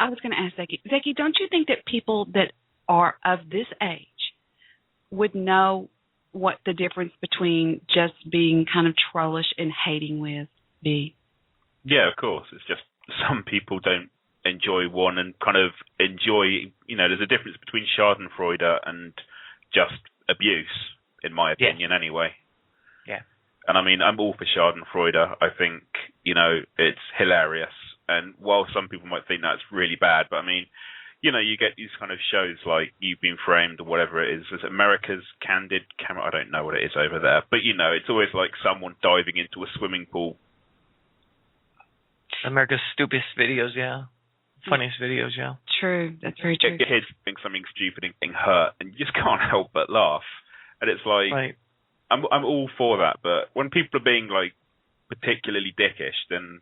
I was going to ask Zeki. Zeki, don't you think that people that are of this age would know what the difference between just being kind of trollish and hating with be? Yeah, of course. It's just some people don't enjoy one and kind of enjoy, there's a difference between Schadenfreude and just abuse, in my opinion, anyway. Yeah. And I mean, I'm all for Schadenfreude. I think, it's hilarious. And while some people might think that's really bad, but I mean, you get these kind of shows like You've Been Framed or whatever it is. It's America's Candid Camera. I don't know what it is over there. But, it's always like someone diving into a swimming pool. America's Stupidest Videos, yeah. Funniest videos, yeah. True. That's very true. Your kids doing something stupid and getting hurt, and you just can't help but laugh. And it's like, right. I'm all for that. But when people are being, like, particularly dickish, then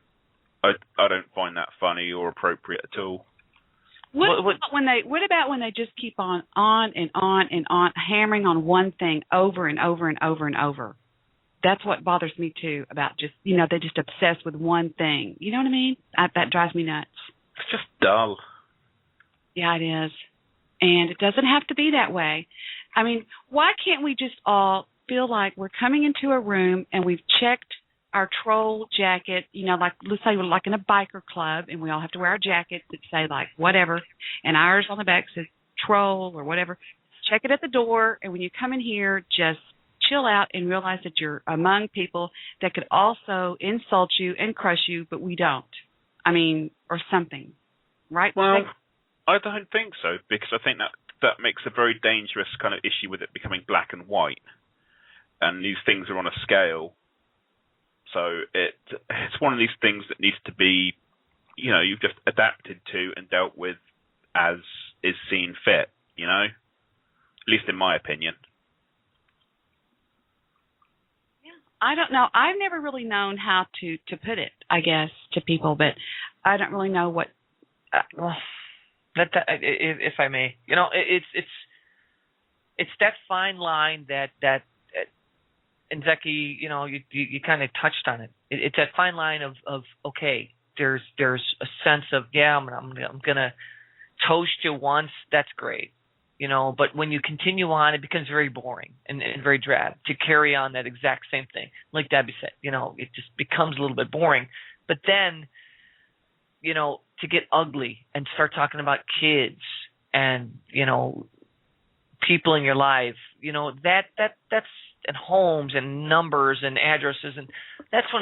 I don't find that funny or appropriate at all. What about when they just keep on and on and on, hammering on one thing over and over and over and over? That's what bothers me too. About just they're just obsessed with one thing. You know what I mean? That drives me nuts. It's just dull. Yeah, it is, and it doesn't have to be that way. I mean, why can't we just all feel like we're coming into a room and we've checked our troll jacket, like let's say we're like in a biker club and we all have to wear our jackets that say like whatever, and ours on the back says troll or whatever. Check it at the door, and when you come in here, just chill out and realize that you're among people that could also insult you and crush you, but we don't. I mean, or something, right? Well, I don't think so, because I think that makes a very dangerous kind of issue with it becoming black and white, and these things are on a scale. So it's one of these things that needs to be, you've just adapted to and dealt with as is seen fit, at least in my opinion. Yeah, I don't know. I've never really known how to put it, I guess, to people, but I don't really know what. If I may, it's that fine line that. And Zeki, you kind of touched on it. It's that fine line of okay, there's a sense of I'm gonna toast you once, that's great, But when you continue on, it becomes very boring and very drab to carry on that exact same thing. Like Debbie said, it just becomes a little bit boring. But then, to get ugly and start talking about kids and people in your life, that's. And homes and numbers and addresses, and that's when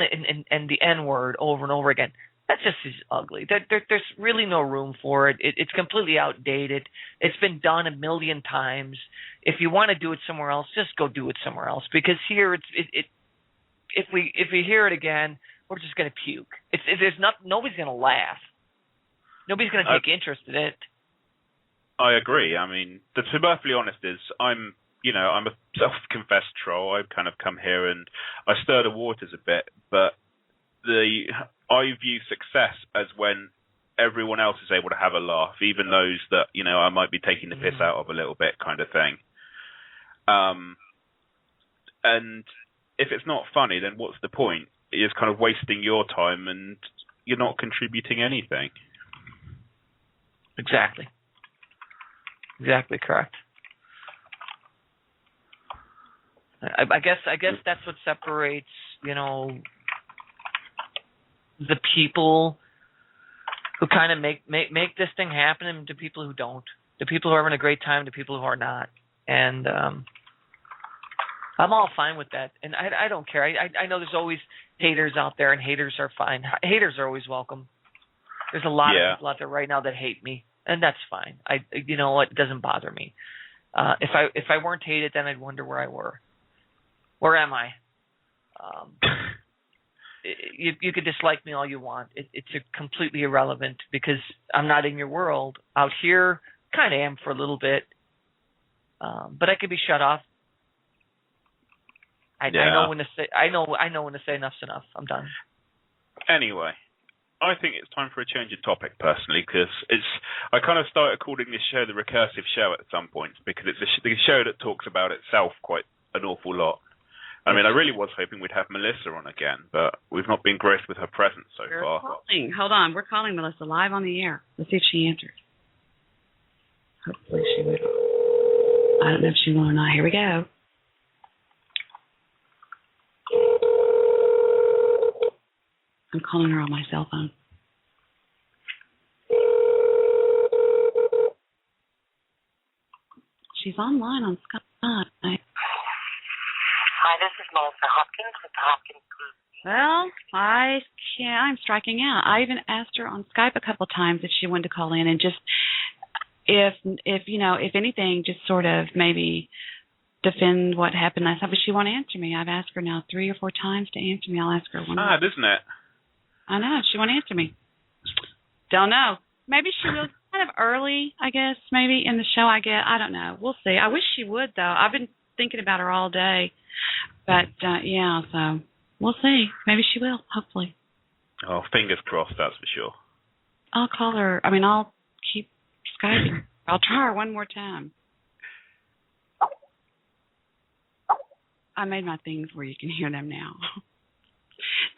and the N word over and over again. That just is ugly. There's really no room for it. It's completely outdated. It's been done a million times. If you want to do it somewhere else, just go do it somewhere else. Because here if we hear it again, we're just going to puke. Nobody's going to laugh. Nobody's going to take interest in it. I agree. I mean, to be perfectly honest, I'm a self-confessed troll. I've kind of come here and I stir the waters a bit, but I view success as when everyone else is able to have a laugh, even those that, I might be taking the piss out of a little bit kind of thing. And if it's not funny, then what's the point? It's kind of wasting your time and you're not contributing anything. Exactly correct. I guess that's what separates, the people who kind of make this thing happen, and to people who don't. The people who are having a great time, to people who are not. And I'm all fine with that. And I don't care. I know there's always haters out there, and haters are fine. Haters are always welcome. There's a lot of people out there right now that hate me, and that's fine. You know what? It doesn't bother me. If I weren't hated, then I'd wonder where I were. Where am I? You could dislike me all you want. It's completely irrelevant because I'm not in your world. Out here, kind of am for a little bit, but I could be shut off. I know when to say. I know when to say enough's enough. I'm done. Anyway, I think it's time for a change of topic personally, because I kind of started calling this show the Recursive Show at some points, because it's the show that talks about itself quite an awful lot. I mean, I really was hoping we'd have Melissa on again, but we've not been graced with her presence so far. Calling. Hold on. We're calling Melissa live on the air. Let's see if she answers. Hopefully she will. I don't know if she will or not. Here we go. I'm calling her on my cell phone. She's online on Skype. Hi, this is Melissa Hopkins with the Hopkins Group. Well, I'm striking out. I even asked her on Skype a couple of times if she wanted to call in and just if anything, just sort of maybe defend what happened last time. But she won't answer me. I've asked her now 3 or 4 times to answer me. I'll ask her one more. Odd, isn't it? I know. She won't answer me. Don't know. Maybe she will. Kind of early, I guess, maybe in the show. I don't know. We'll see. I wish she would, though. I've been thinking about her all day. But, yeah, so we'll see. Maybe she will, hopefully. Oh, fingers crossed, that's for sure. I'll call her. I mean, I'll keep Skyping. I'll try her one more time. I made my things where you can hear them now.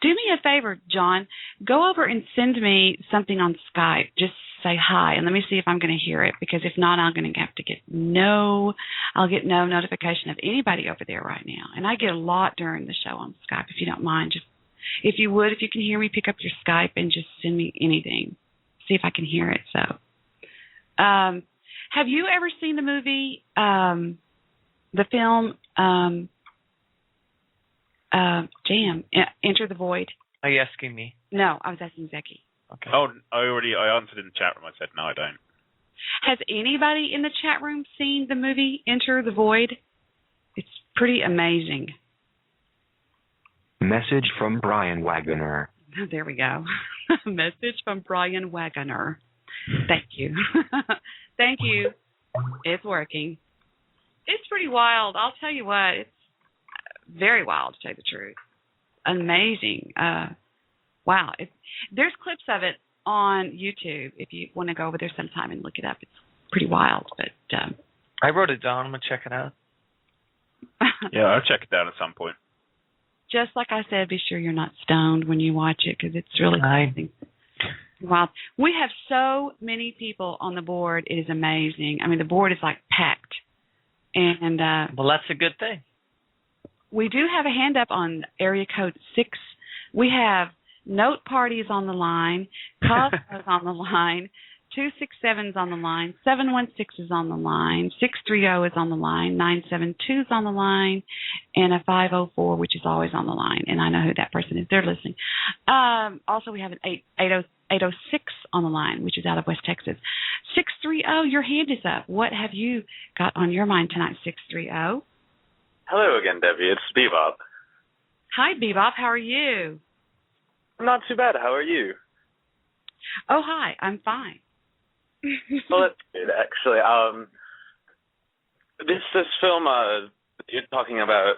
Do me a favor, John. Go over and send me something on Skype. Just say hi, and let me see if I'm going to hear it, because if not, I'm going to have to I'll get no notification of anybody over there right now. And I get a lot during the show on Skype, if you don't mind. Just, if you can hear me, pick up your Skype and just send me anything. See if I can hear it. So, have you ever seen the movie, the film, Enter the Void? Are you asking me? No, I was asking Zeki. Okay. Oh, I answered in the chat room. I said, no, I don't. Has anybody in the chat room seen the movie Enter the Void? It's pretty amazing. Message from Brian Wagoner. There we go. Message from Brian Wagoner. Thank you. Thank you. It's working. It's pretty wild. I'll tell you what. It's very wild, to tell you the truth. Amazing. Wow. There's clips of it on YouTube if you want to go over there sometime and look it up. It's pretty wild. But I wrote it down. I'm going to check it out. Yeah, I'll check it out at some point. Just like I said, be sure you're not stoned when you watch it, because it's really amazing. Wow. We have so many people on the board. It is amazing. I mean, the board is like packed. And well, that's a good thing. We do have a hand up on area code 6. We have Note Parties on the line, Cosmos on the line, 267's on the line, 716 is on the line, 630 is on the line, 972 is on the line, and a 504, which is always on the line. And I know who that person is. They're listening. Also, we have an 806 on the line, which is out of West Texas. 630, your hand is up. What have you got on your mind tonight, 630? Hello again, Debbie. It's Bebop. Hi, Bebop. How are you? Not too bad. How are you? Oh, hi. I'm fine. Well, that's good, actually. This film you're talking about,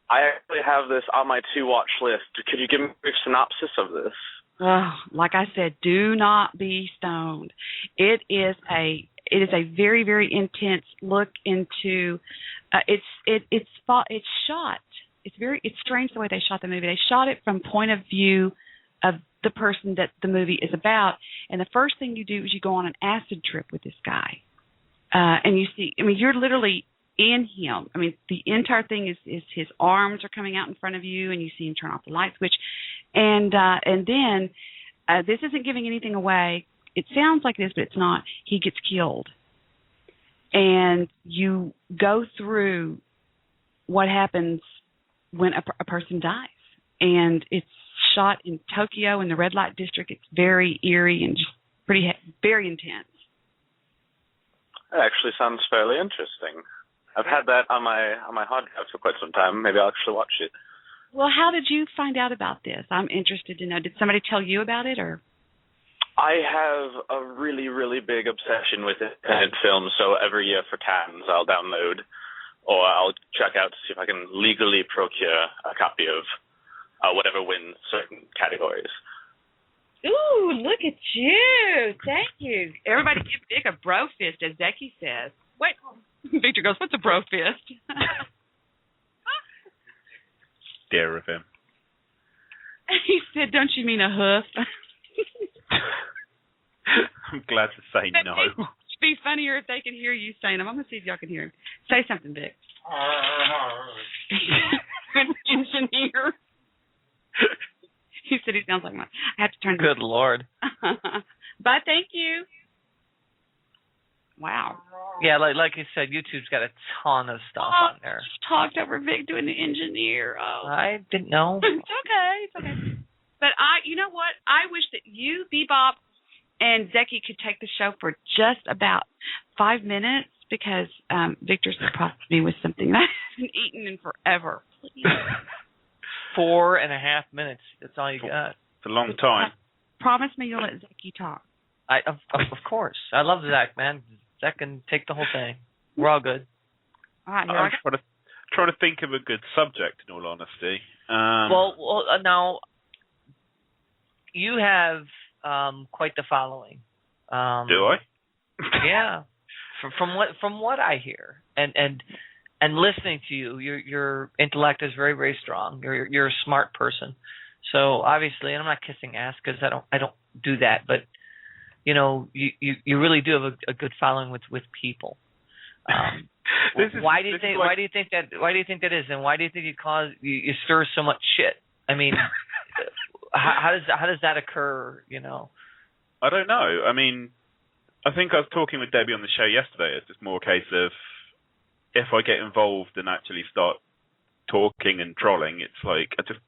I actually have this on my to-watch list. Could you give me a brief synopsis of this? Oh, like I said, do not be stoned. It is a very, very intense look into. It's shot. It's strange the way they shot the movie. They shot it from point of view of the person that the movie is about. And the first thing you do is you go on an acid trip with this guy, and you see. I mean, you're literally in him. I mean, the entire thing is his arms are coming out in front of you, and you see him turn off the light switch, and then this isn't giving anything away. It sounds like this, but it's not. He gets killed. And you go through what happens when a person dies. And it's shot in Tokyo in the red light district. It's very eerie and just very intense. That actually sounds fairly interesting. I've had that on my hard drive for quite some time. Maybe I'll actually watch it. Well, how did you find out about this? I'm interested to know. Did somebody tell you about it, or? I have a really, really big obsession with independent films, so every year for Cannes I'll download or I'll check out to see if I can legally procure a copy of whatever wins certain categories. Ooh, look at you. Thank you. Everybody give Vic a bro fist, as Becky says. Wait, Victor goes, what's a bro fist? dear of him. He said, "Don't you mean a hoof?" I'm glad to say no. It'd be funnier if they could hear you saying them. I'm going to see if y'all can hear him. Say something, Vic. Good engineer. He said he sounds like mine. I have to turn. Good Lord. But thank you. Wow. Yeah, like you said, YouTube's got a ton of stuff on there. Talked over Vic doing the engineer. Oh. I didn't know. It's okay. It's okay. But you know what? I wish that you, Bebop, and Zeki could take the show for just about 5 minutes because Victor's supposed to be with something that I haven't eaten in forever. Please. 4.5 minutes. That's all you got. It's a long time. Promise me you'll let Zeki talk. Of course. I love Zach, man. Zach can take the whole thing. We're all good. All right. I'm trying to think of a good subject, in all honesty. Well, now, you have quite the following. Do I? Yeah. From what I hear, and listening to you, your intellect is very, very strong. You're a smart person. So obviously, and I'm not kissing ass because I don't do that, but you know, you really do have a good following with people. Why do you think that is, and why do you think you stir so much shit? I mean, how does that occur? You know, I don't know. I mean, I think I was talking with Debbie on the show yesterday. It's just more a case of if I get involved and actually start talking and trolling, it's like I just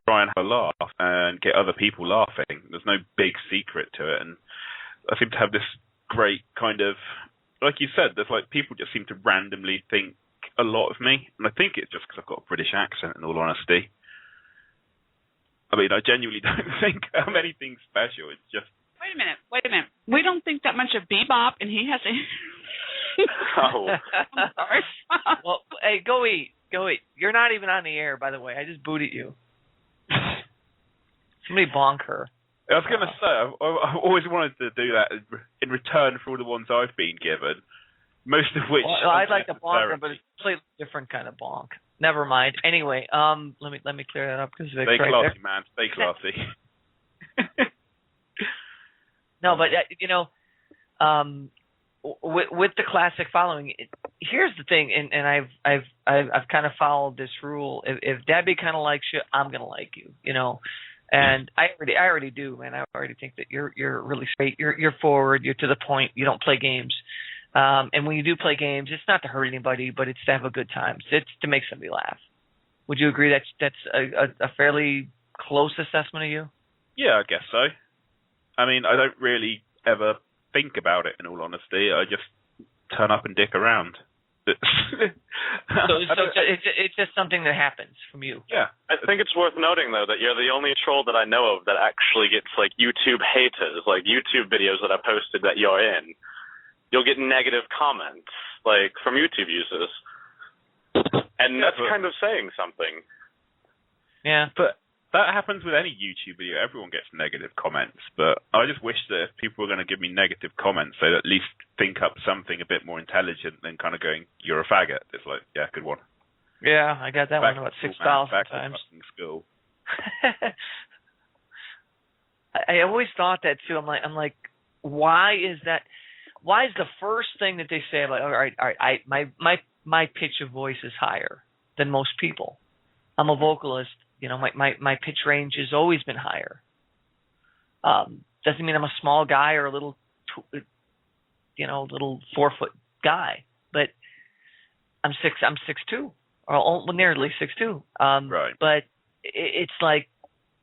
try and have a laugh and get other people laughing. There's no big secret to it, and I seem to have this great kind of, like you said, there's like people just seem to randomly think a lot of me, and I think it's just because I've got a British accent, in all honesty. I mean, I genuinely don't think I'm anything special. It's just... Wait a minute. We don't think that much of Bebop, and he has a... Oh. I'm sorry. Well, hey, go eat. You're not even on the air, by the way. I just booted you. Somebody bonk her. I was going to say, I've always wanted to do that in return for all the ones I've been given, most of which... Well, I'd like to bonk her, but it's a completely different kind of bonk. Never mind. Anyway, let me clear that up because Vic's Stay right classy, there. man. Stay classy. No, but you know, with the classic following, here's the thing, and I've kind of followed this rule. If Debbie kind of likes you, I'm gonna like you, you know. And I already do, man. I already think that you're really straight. You're forward. You're to the point. You don't play games. And when you do play games, it's not to hurt anybody, but it's to have a good time. It's to make somebody laugh. Would you agree that's a fairly close assessment of you? Yeah, I guess so. I mean, I don't really ever think about it, in all honesty. I just turn up and dick around. So it's just something that happens from you. Yeah. I think it's worth noting, though, that you're the only troll that I know of that actually gets, like, YouTube haters, like YouTube videos that I posted that you're in. You'll get negative comments, like, from YouTube users. And that's kind of saying something. Yeah. But that happens with any YouTube video. Everyone gets negative comments. But I just wish that if people were going to give me negative comments, they'd at least think up something a bit more intelligent than kind of going, "You're a faggot." It's like, yeah, good one. Yeah, I got that one about 6,000 times. School. I always thought that too. I'm like, why is that? Why is the first thing that they say? I'm like, all right, my pitch of voice is higher than most people. I'm a vocalist. You know, my pitch range has always been higher. Doesn't mean I'm a small guy or a little 4-foot guy, but I'm 6'2", or nearly 6'2". Right. But it's like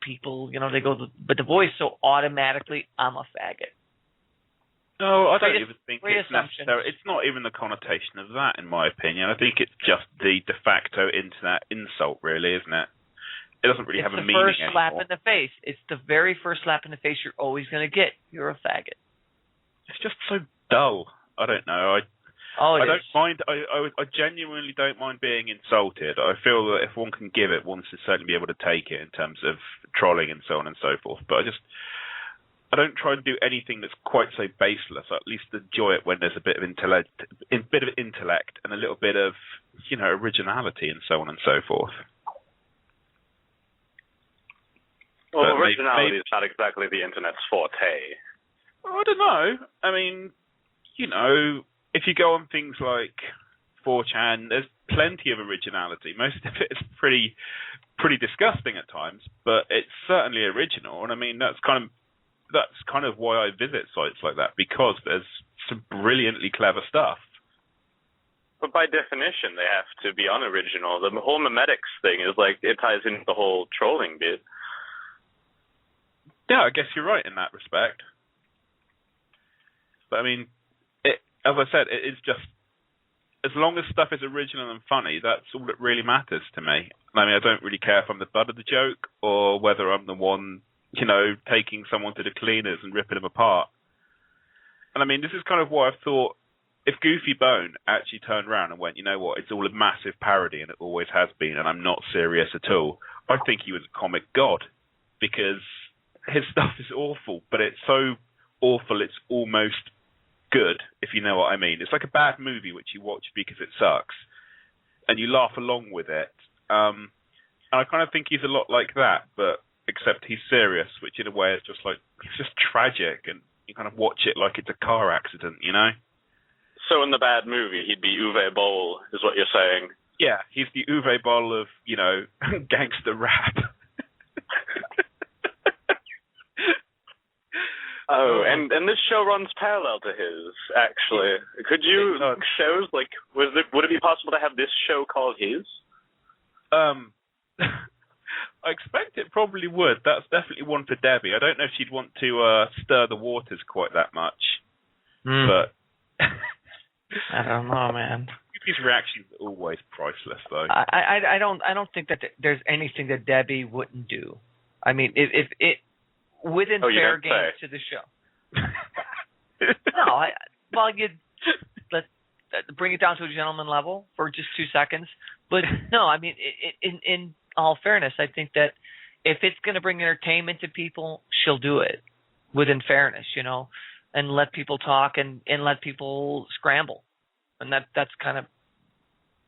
people, you know, they go, but the voice, so automatically I'm a faggot. No, I don't even think it's assumptions. necessary. It's not even the connotation of that, in my opinion. I think it's just the de facto internet insult, really, isn't it? It doesn't really have a meaning anymore. It's the first slap in the face. It's the very first slap in the face you're always going to get. You're a faggot. It's just so dull. I don't know. I don't mind. I genuinely don't mind being insulted. I feel that if one can give it, one should certainly be able to take it in terms of trolling and so on and so forth. But I don't try and do anything that's quite so baseless. I at least enjoy it when there's a bit of intellect and a little bit of, you know, originality and so on and so forth. Well, originality is not exactly the internet's forte. Well, I don't know. I mean, if you go on things like 4chan, there's plenty of originality. Most of it is pretty disgusting at times, but it's certainly original. And I mean, that's kind of why I visit sites like that, because there's some brilliantly clever stuff. But by definition, they have to be unoriginal. The whole memetics thing is like, it ties into the whole trolling bit. Yeah, I guess you're right in that respect. But I mean, as I said, it is just, as long as stuff is original and funny, that's all that really matters to me. I mean, I don't really care if I'm the butt of the joke or whether I'm the one, taking someone to the cleaners and ripping them apart. And I mean, this is kind of what I've thought. If Goofy Bone actually turned around and went, you know what, it's all a massive parody and it always has been, and I'm not serious at all, I think he was a comic god, because his stuff is awful, but it's so awful it's almost good, if you know what I mean. It's like a bad movie which you watch because it sucks, and you laugh along with it. And I kind of think he's a lot like that, but except he's serious, which in a way is just like, it's just tragic, and you kind of watch it like it's a car accident, So in the bad movie, he'd be Uwe Boll, is what you're saying? Yeah, he's the Uwe Boll of, gangster rap. Oh, and this show runs parallel to his, actually. Could you shows, like, would it be possible to have this show called his? I expect it probably would. That's definitely one for Debbie. I don't know if she'd want to stir the waters quite that much. But I don't know, man. His reactions are always priceless, though. I don't think that there's anything that Debbie wouldn't do. I mean, if it within fair game to the show. No, let's bring it down to a gentleman level for just 2 seconds. But no, I mean, in all fairness, I think that if it's going to bring entertainment to people, she'll do it within fairness, and let people talk and let people scramble. And that's kind of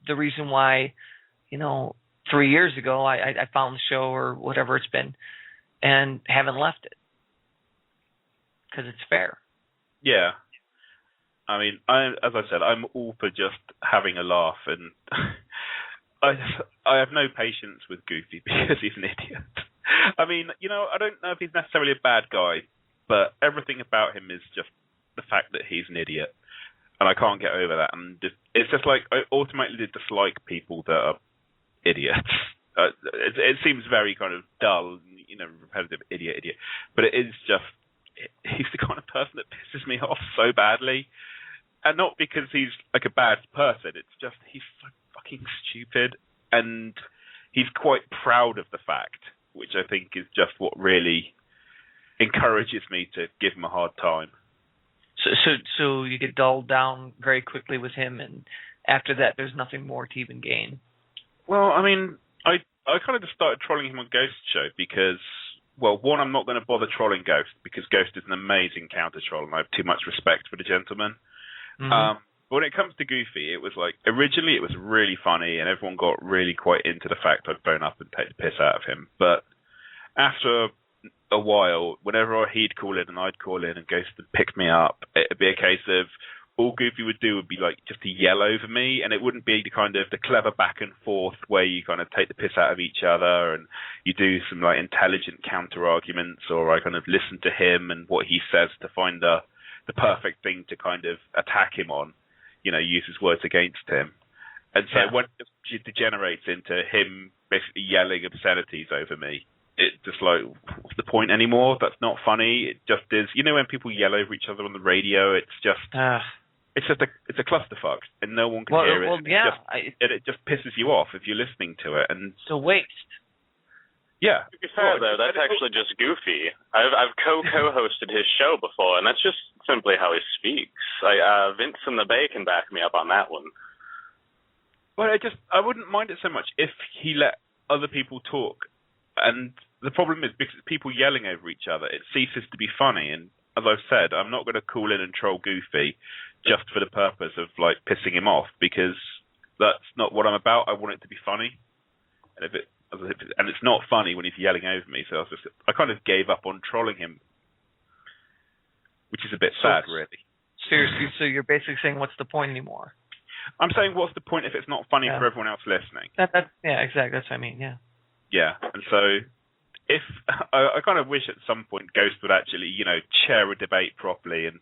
the reason why, 3 years ago I found the show or whatever it's been and haven't left it. Because it's fair. Yeah. I mean, as I said, I'm all for just having a laugh, and I have no patience with Goofy because he's an idiot. I mean, I don't know if he's necessarily a bad guy, but everything about him is just the fact that he's an idiot, and I can't get over that. And it's just like, I ultimately dislike people that are idiots. It seems very kind of dull, repetitive, idiot, but it is just, he's the kind of person that pisses me off so badly, and not because he's like a bad person. It's just he's so fucking stupid, and he's quite proud of the fact, which I think is just what really encourages me to give him a hard time. So you get dulled down very quickly with him, and after that, there's nothing more to even gain. Well, I mean, I kind of just started trolling him on Ghost Show because, well, one, I'm not going to bother trolling Ghost because Ghost is an amazing counter troll, and I have too much respect for the gentleman. Mm-hmm. But when it comes to Goofy, it was like, originally it was really funny, and everyone got really quite into the fact I'd phone up and take the piss out of him. But after a while, whenever he'd call in and I'd call in and Ghost would pick me up, it'd be a case of, all Goofy would do would be like just to yell over me, and it wouldn't be the clever back and forth where you kind of take the piss out of each other and you do some like intelligent counter arguments, or I kind of listen to him and what he says to find the perfect thing to kind of attack him on, use his words against him. And so when it degenerates into him basically yelling obscenities over me, it just like, what's the point anymore? That's not funny. It just is. When people yell over each other on the radio, it's just it's a clusterfuck, and no one can hear it. Well, yeah, it just pisses you off if you're listening to it, and it's a waste. Yeah. To be fair, though, that's actually just Goofy. I've co-hosted his show before, and that's just simply how he speaks. Vince and the Bay can back me up on that one. Well, I wouldn't mind it so much if he let other people talk. And the problem is, because people yelling over each other, it ceases to be funny. And as I've said, I'm not going to call in and troll Goofy just for the purpose of like pissing him off, because that's not what I'm about. I want it to be funny. And as And it's not funny when he's yelling over me. So I kind of gave up on trolling him, which is a bit sad, really. Seriously, so you're basically saying, what's the point anymore? I'm saying, what's the point if it's not funny for everyone else listening? Yeah, exactly. That's what I mean. Yeah. Yeah, and so if I kind of wish at some point Ghost would actually, chair a debate properly and,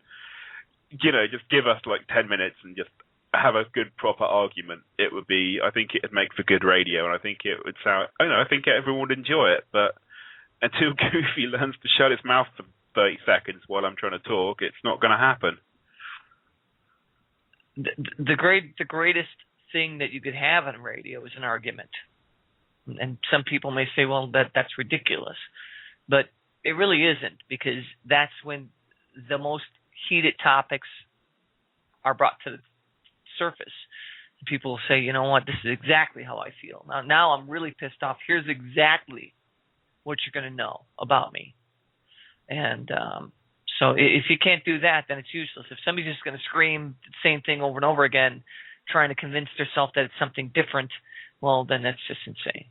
just give us like 10 minutes and just have a good proper argument. I think it'd make for good radio, and I think it would sound, I think everyone would enjoy it. But until Goofy learns to shut his mouth for 30 seconds while I'm trying to talk, it's not going to happen. The greatest thing that you could have on radio is an argument. And some people may say, well, that's ridiculous. But it really isn't, because that's when the most heated topics are brought to the surface. People will say, you know what, this is exactly how I feel. Now I'm really pissed off. Here's exactly what you're going to know about me. And so if you can't do that, then it's useless. If somebody's just going to scream the same thing over and over again, trying to convince themselves that it's something different, well, then that's just insane.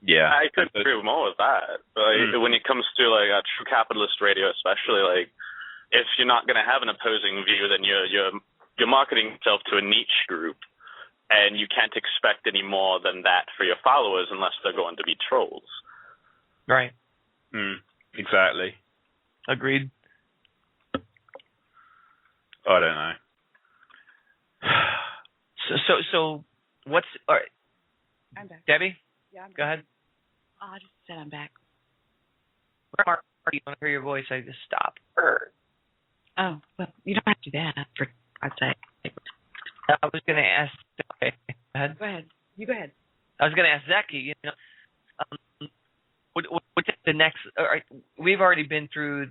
Yeah, I couldn't agree more with that. When it comes to like a true capitalist radio, especially, like if you're not going to have an opposing view, then you're marketing yourself to a niche group, and you can't expect any more than that for your followers unless they're going to be trolls. Right. Exactly. Agreed. I don't know. So what's all right? I'm back. Debbie? Yeah, I'm back. Go ahead. Oh, I just said I'm back. Mark, you want to hear your voice? I just stopped. Oh, well, you don't have to do that. I'd say. I was going to ask. Okay, go ahead. Go ahead. You go ahead. I was going to ask Zeki. What's the next? All right, we've already been through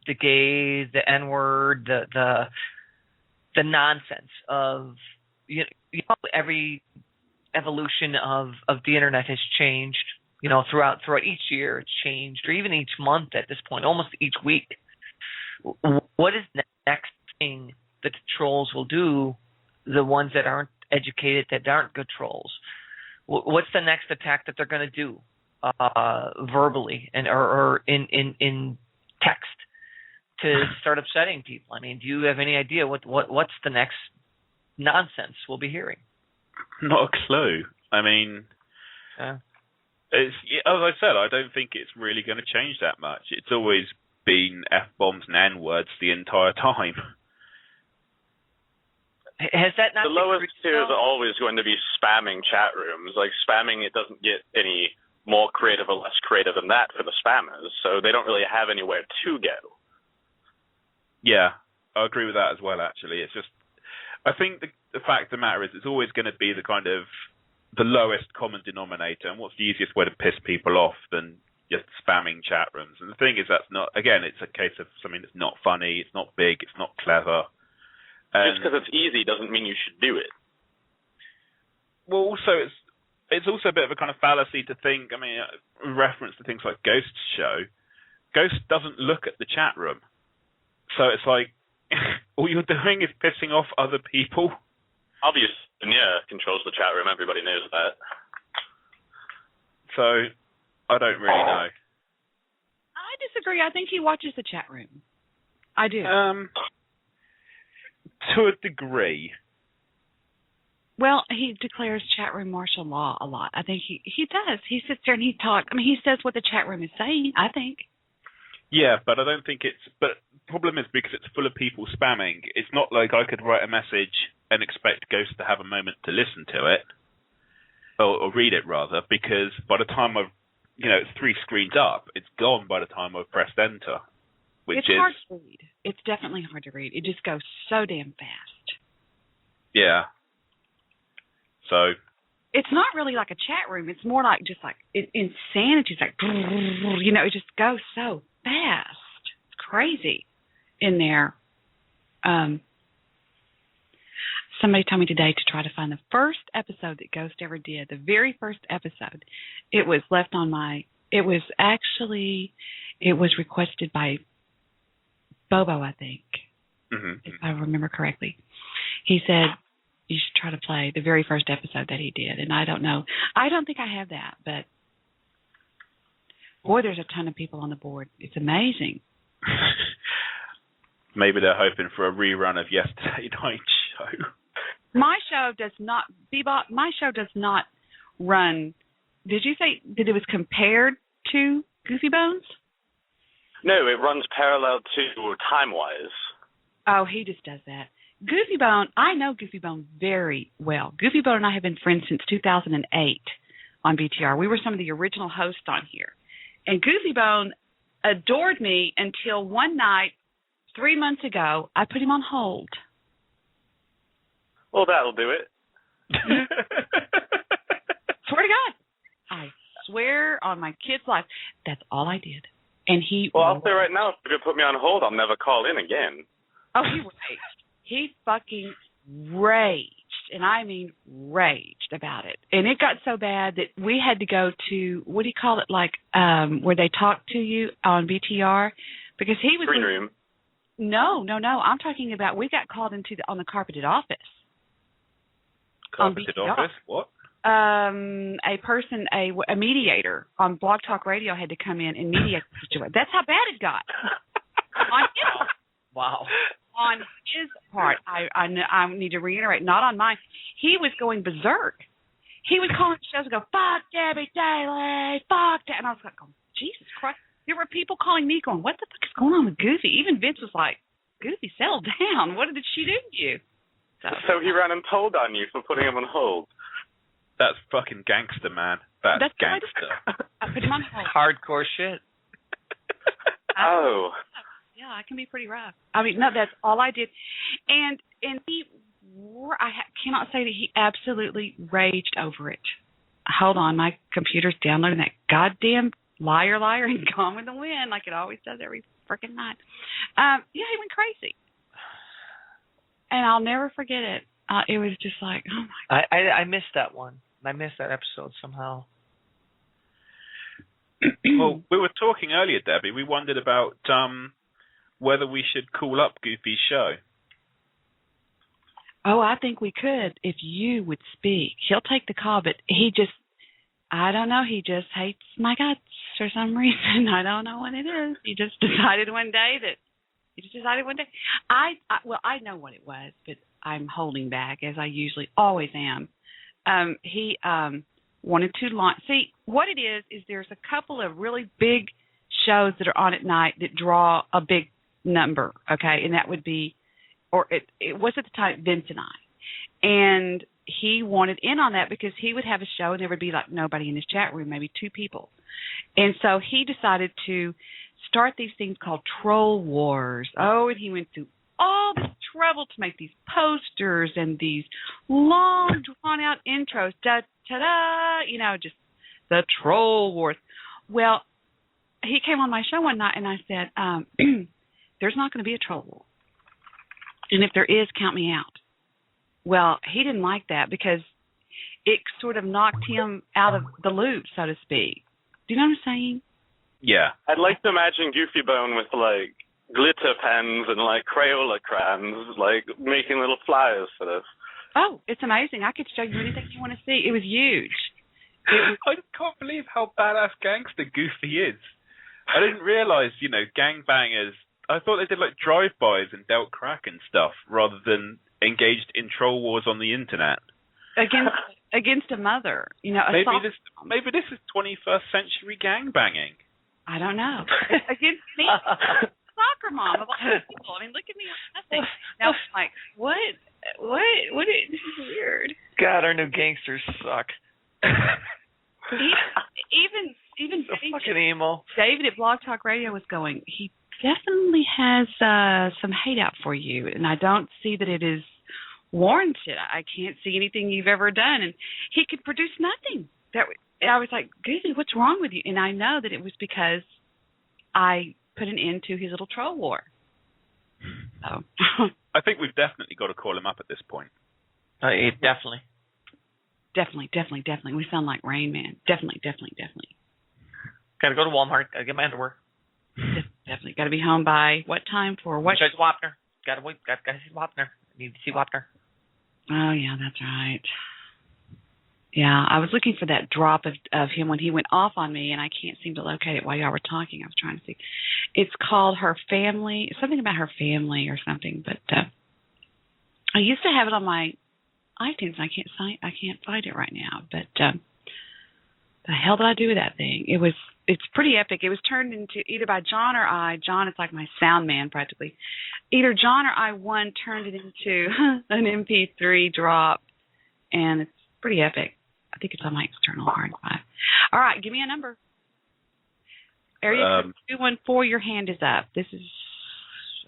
the gay, the N-word, the nonsense of every evolution of the internet has changed. Throughout each year it's changed, or even each month at this point, almost each week. What is the next thing that the trolls will do? The ones that aren't educated, that aren't good trolls. What's the next attack that they're going to do, verbally or in text, to start upsetting people? I mean, do you have any idea what's the next nonsense we'll be hearing? Not a clue. I mean, it's, as I said, I don't think it's really going to change that much. It's always been F-bombs and N-words the entire time. Has that not? The lowest tiers are always going to be spamming chat rooms. Like spamming, it doesn't get any more creative or less creative than that for the spammers. So they don't really have anywhere to go. Yeah, I agree with that as well. Actually, it's just, I think the fact of the matter is, it's always going to be the kind of the lowest common denominator. And what's the easiest way to piss people off than just spamming chat rooms? And the thing is, that's not, again, it's a case of something that's not funny, it's not big, it's not clever. Just because it's easy doesn't mean you should do it. Well, also, it's also a bit of a kind of fallacy to think, I mean, in reference to things like Ghost's show, Ghost doesn't look at the chat room. So it's like, all you're doing is pissing off other people. Obviously, yeah, controls the chat room. Everybody knows that. So, I don't really know. I disagree. I think he watches the chat room. I do. To a degree. Well, he declares chat room martial law a lot. I think he does. He sits there and he talks. I mean, he says what the chat room is saying, I think. Yeah, but I don't think it's... But the problem is, because it's full of people spamming, it's not like I could write a message and expect Ghost to have a moment to listen to it, or read it, rather, because by the time I've... it's 3 screens up, it's gone by the time I've pressed enter. It's hard to read. It's definitely hard to read. It just goes so damn fast. Yeah. So... It's not really like a chat room. It's more like just like insanity. It's like, it just goes so fast. It's crazy in there. Somebody told me today to try to find the first episode that Ghost ever did, the very first episode. It was left on it was requested by Bobo, I think, if I remember correctly. He said, you should try to play the very first episode that he did. And I don't know. I don't think I have that, but Boy, there's a ton of people on the board. It's amazing. Maybe they're hoping for a rerun of yesterday night's show. My show does not, Bebop, my show does not run. Did you say that it was compared to Goofy Bones? No, it runs parallel to time-wise. Oh, he just does that. Goofy Bone, I know Goofy Bone very well. Goofy Bone and I have been friends since 2008 on BTR. We were some of the original hosts on here. And Goofy Bone adored me until one night, 3 months ago, I put him on hold. Well, that'll do it. Swear to God. I swear on my kid's life, that's all I did. And he... Well, I'll say right now, if you're going to put me on hold, I'll never call in again. Oh, he raged. He fucking raged. And I mean raged about it. And it got so bad that we had to go to, what do you call it, like where they talk to you on BTR? Because he was... Green room. No. I'm talking about we got called into on the carpeted office. Carpeted office? What? A person, a mediator on Blog Talk Radio had to come in and mediate the situation. That's how bad it got. On his, wow. On his part, I need to reiterate, not on mine. He was going berserk. He was calling shows and go, fuck Debbie Daly, fuck that. And I was like, oh, Jesus Christ. There were people calling me going, what the fuck is going on with Goofy? Even Vince was like, Goofy, settle down. What did she do to you? So he ran and told on you for putting him on hold. That's fucking gangster, man. That's gangster. I put him on hold. Hardcore shit. Oh. Yeah, I can be pretty rough. I mean, no, that's all I did. And he, cannot say that he absolutely raged over it. Hold on, my computer's downloading that goddamn liar and Gone with the Wind like it always does every freaking night. Yeah, he went crazy. And I'll never forget it. It was just like, oh my God. I missed that one. I missed that episode somehow. Well, we were talking earlier, Debbie. We wondered about whether we should call up Goofy's show. Oh, I think we could if you would speak. He'll take the call, but he just, I don't know, he just hates my guts for some reason. I don't know what it is. He just decided one day. I know what it was, but I'm holding back, as I usually always am. He wanted to launch. See, what it is there's a couple of really big shows that are on at night that draw a big number, okay? And that would be, or it was at the time, Vince and I. And he wanted in on that because he would have a show and there would be like nobody in his chat room, maybe two people. And so he decided to start these things called Troll Wars. Oh, and he went through all this trouble to make these posters and these long, drawn-out intros. Da-da-da, just the Troll Wars. Well, he came on my show one night, and I said, there's not going to be a Troll War. And if there is, count me out. Well, he didn't like that because it sort of knocked him out of the loop, so to speak. Do you know what I'm saying? Yeah. I'd like to imagine Goofy Bone with, like, glitter pens and, like, Crayola crayons, like, making little flyers for this. Oh, it's amazing. I could show you anything you want to see. It was huge. I just can't believe how badass gangster Goofy is. I didn't realize, gangbangers, I thought they did, like, drive-bys and dealt crack and stuff rather than engaged in troll wars on the internet. Against a mother, maybe this is 21st century gangbanging. I don't know. Against me, soccer mom of all people. I mean, look at me. Nothing. Now I'm like, what? This is weird. God, our new gangsters suck. Even so fucking emo. David at Blog Talk Radio was going, he definitely has some hate out for you, and I don't see that it is warranted. I can't see anything you've ever done, and he could produce nothing. I was like, Goofy, what's wrong with you? And I know that it was because I put an end to his little troll war. So. I think we've definitely got to call him up at this point. Definitely. Definitely. We sound like Rain Man. Definitely. Gotta go to Walmart. Gotta get my underwear. Definitely. Gotta be home by what time for what? Judge Wapner. Gotta see Wapner. Need to see Wapner. Oh, yeah, that's right. Yeah, I was looking for that drop of him when he went off on me, and I can't seem to locate it while y'all were talking. I was trying to see. It's called Her Family, something about her family or something. But I used to have it on my iTunes, and I can't find it right now. But the hell did I do with that thing? It's pretty epic. It was turned into either by John or I. John is like my sound man practically. Either John or I turned it into an MP3 drop, and it's pretty epic. I think it's on my external hard drive. All right, give me a number. Area code 214, your hand is up. This is,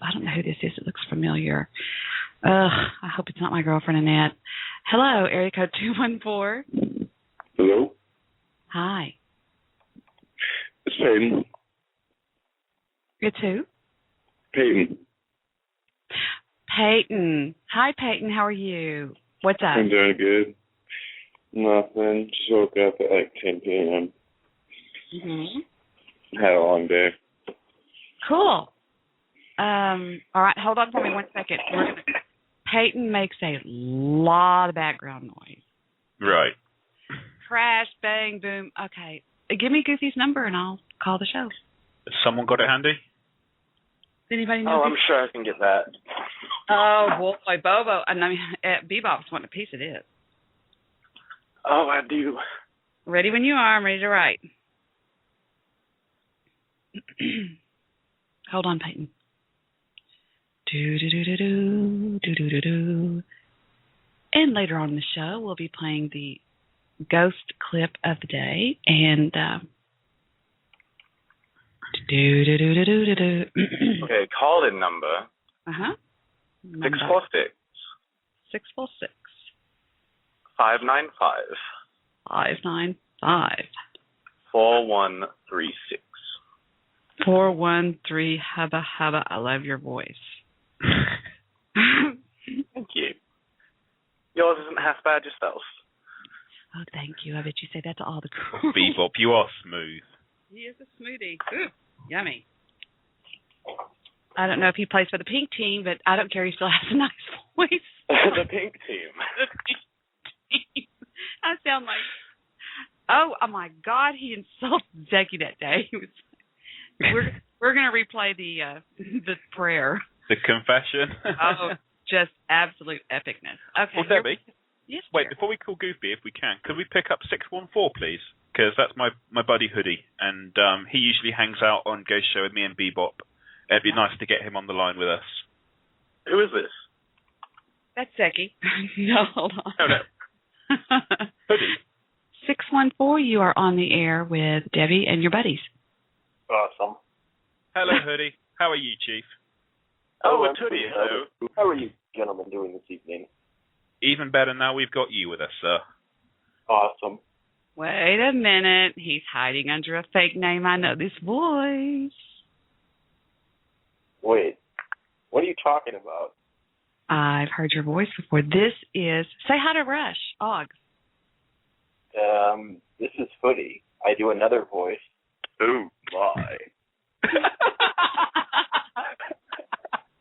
I don't know who this is. It looks familiar. I hope it's not my girlfriend, Annette. Hello, area code 214. Hello? Hi. It's Peyton. It's who? Peyton. Peyton. Hi, Peyton. How are you? What's up? I'm doing good. Nothing. Just woke up at like 10 p.m. Mm-hmm. Had a long day. Cool. All right, hold on for me 1 second. Peyton makes a lot of background noise. Right. Crash, bang, boom. Okay. Give me Goofy's number and I'll call the show. Has someone got it handy? Does anybody know? I'm sure I can get that. Oh, boy, Bobo. I mean, Bebop's wanting a piece of this. Oh, I do. Ready when you are. I'm ready to write. Hold on, Peyton. Do-do-do-do-do, do-do-do-do. And later on in the show, we'll be playing the ghost clip of the day. And do-do-do-do-do-do. Okay, call-in number. 646. 646. 595. 595. 4136. 413 hubba hubba. I love your voice. Thank you. Yours isn't half bad yourself. Oh, thank you. I bet you say that to all the girls. Bebop, you are smooth. He is a smoothie. Ooh, yummy. I don't know if he plays for the pink team, but I don't care. He still has a nice voice. The pink team. The pink team. I sound like, oh my God, he insulted Zecky that day. He was. We're gonna replay the prayer. The confession. Oh, just absolute epicness. Okay. Well, Debbie. Yes. Wait, dear. before we call Goofy, if we can, could we pick up 614, please? Because that's my buddy Hoodie, and he usually hangs out on Ghost Show with me and Bebop. It'd be nice to get him on the line with us. Who is this? That's Zecky. No, hold on. Oh, no. Hoodie. 614. You are on the air with Debbie and your buddies. Awesome. Hello, Hoodie. How are you, Chief? Oh, it's Hoodie. Hello. How are you gentlemen doing this evening? Even better now we've got you with us, sir. Awesome. Wait a minute. He's hiding under a fake name. I know this voice. Wait, what are you talking about? I've heard your voice before. This is... Say hi to Rush. Oggs. This is Hoodie. I do another voice. Oh, my.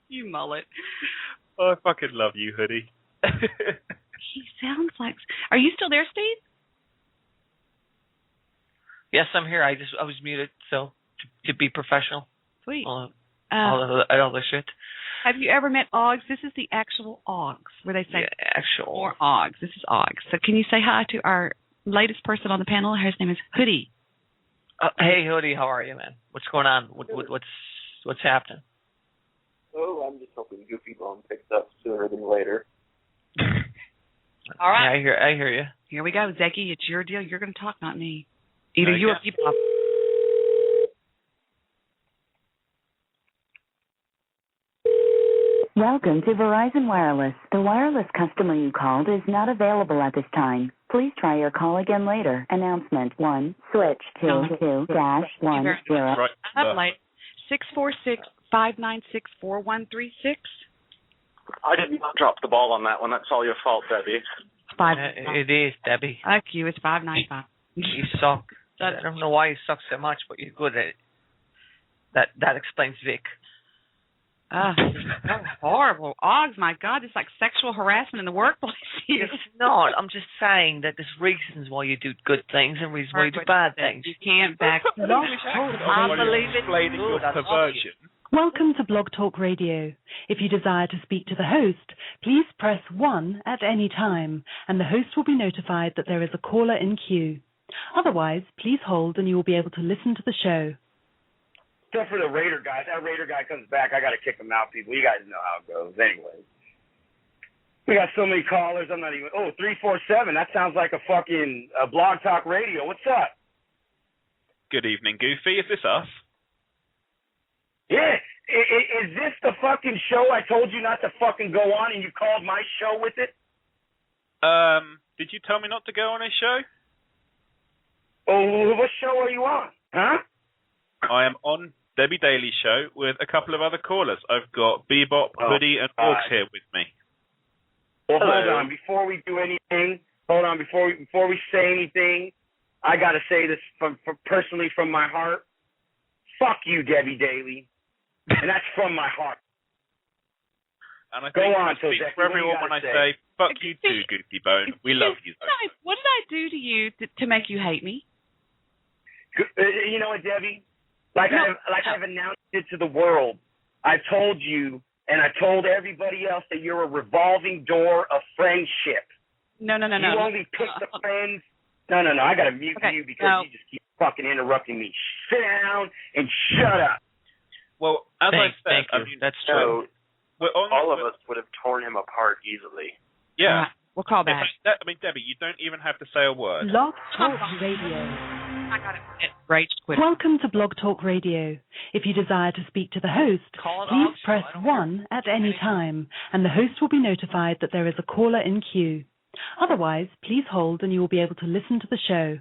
You mullet. Oh, I fucking love you, Hoodie. He sounds like... Are you still there, Steve? Yes, I'm here. I was muted, so to be professional. Sweet. All the shit. Have you ever met Oggs? This is the actual Oggs, where they say actual. Or Oggs. This is Oggs. So can you say hi to our latest person on the panel? His name is Hoodie. Hey, Hoodie, how are you, man? What's going on? What's happening? Oh, I'm just hoping Goofy Bone picks up sooner than later. All right. Yeah, I hear you. Here we go, Zecky. It's your deal. You're going to talk, not me. Either you or Bebop. Welcome to Verizon Wireless. The wireless customer you called is not available at this time. Please try your call again later. Announcement 1. Switch to 2-1-0. Right. Up late. 646-596-4136. I did not drop the ball on that one. That's all your fault, Debbie. It is, Debbie. Fuck you. It's 595. You suck. I don't know why you suck so much, but you're good at it. That explains Vic. Horrible. Oggs, my God, it's like sexual harassment in the workplace here. It's not. I'm just saying that there's reasons why you do good things and reasons why you do bad things. You can't back. I believe it's Explaining your perversion. Welcome to Blog Talk Radio. If you desire to speak to the host, please press 1 at any time, and the host will be notified that there is a caller in queue. Otherwise, please hold and you will be able to listen to the show. Except for the Raider guy. If that Raider guy comes back, I got to kick him out, people. You guys know how it goes. Anyway. We got so many callers. I'm not even... Oh, 347. That sounds like a fucking Blog Talk Radio. What's up? Good evening, Goofy. Is this us? Yes. Is this the fucking show I told you not to fucking go on and you called my show with it? Did you tell me not to go on a show? Oh, what show are you on? Huh? I am on Debbie Daly's show with a couple of other callers. I've got Bebop, Hoodie, and Orcs here with me. Well, hold on. Before we do anything, before we say anything, I got to say this personally from my heart. Fuck you, Debbie Daly. And that's from my heart. And I Go think on, I speak for everyone when I say, fuck you too, Goofy Bone. We love you. What did I do to you to make you hate me? You know what, Debbie? I've announced it to the world. I've told you, and I told everybody else that you're a revolving door of friendship. No. You only pick the friends. No. I got to mute you because you just keep fucking interrupting me. Sit down and shut up. Well, as I said, that's true. All of us would have torn him apart easily. Yeah. We'll call back. Debbie, you don't even have to say a word. Blog Talk Radio. I got it. Rage quit. Welcome to Blog Talk Radio. If you desire to speak to the host, please press 1 at any time, and the host will be notified that there is a caller in queue. Otherwise, please hold and you will be able to listen to the show.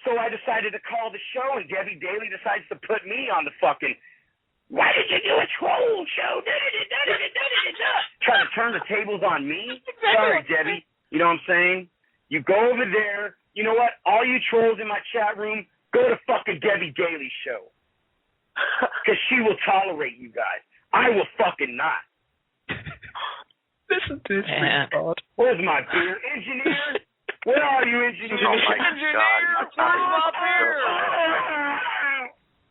So I decided to call the show, and Debbie Daly decides to put me on the fucking, why did you do a troll show? Trying to turn the tables on me? Sorry, Debbie. You know what I'm saying? You go over there. You know what? All you trolls in my chat room, go to fucking Debbie Daly's show. Because she will tolerate you guys. I will fucking not. Listen to this, God. Where's my beer? Engineer? Where are you, engineer? Oh, my God.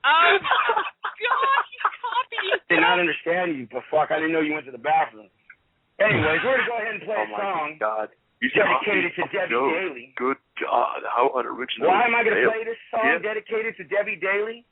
Oh, God, you copied. Did not understand you, but fuck, I didn't know you went to the bathroom. Anyways, we're going to go ahead and play a song. Oh, my God. Dedicated to Debbie Daly. Good God, how unoriginal. Why am I going to play this song dedicated to Debbie Daly?